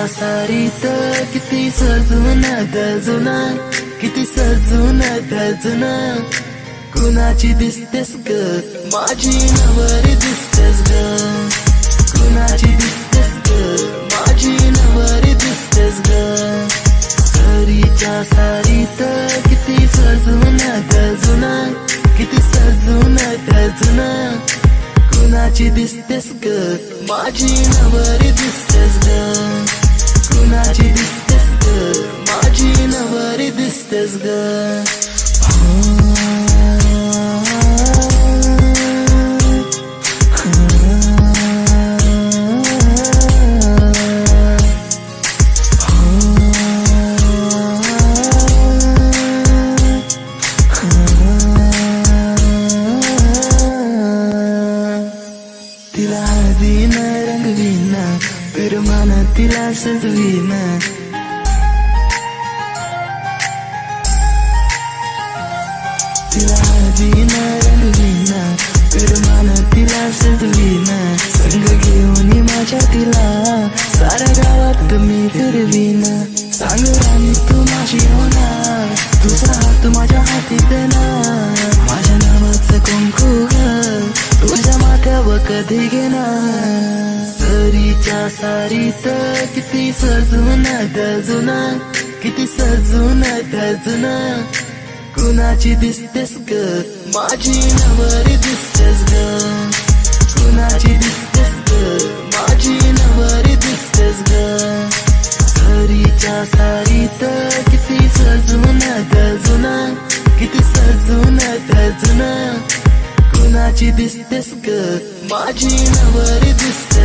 सारीत किती सजून धजून, किती सजून धजून, कुणाची दिसतेस ग माझी नवरी दिसतेस ग, कुणाची दिसतेस ग माझी नवरी दिसतेस ग. सरीच्या सारीत किती सजून धजून, किती सजून धजून, कुणाची दिसतेस ग माझी नवरी दिसतेस ग, कुणाची दिसतेस ग माझी नवरी दिसतेस ग. तिला हळदीन रंगवीन, पिरमान तिला सजवीन, तिला हळदीन रंगवीन, पिरमान तिला सजवीन, संग घेऊन माझ्या तिला साऱ्या गावात मी फिरवीन. सांग राणी तू माझी होणार, तुझा हात माझ्या हाती देणार, माझ्या नावाचं कुंकू तुझ्या माथ्यावर कधी घेणार. सरीच्या सारीत किती सजून धजून, किती सजून धजून, कुणाची दिसतेस ग माझी नवरी दिसतेस ग, कुणाची दिसतेस ग माझी नवरी दिसतेस ग. सरीच्या सारीत किती सजून धजून, किती सजून धजून, कुणाची दिसतेस ग माझी नवरी दिसतेस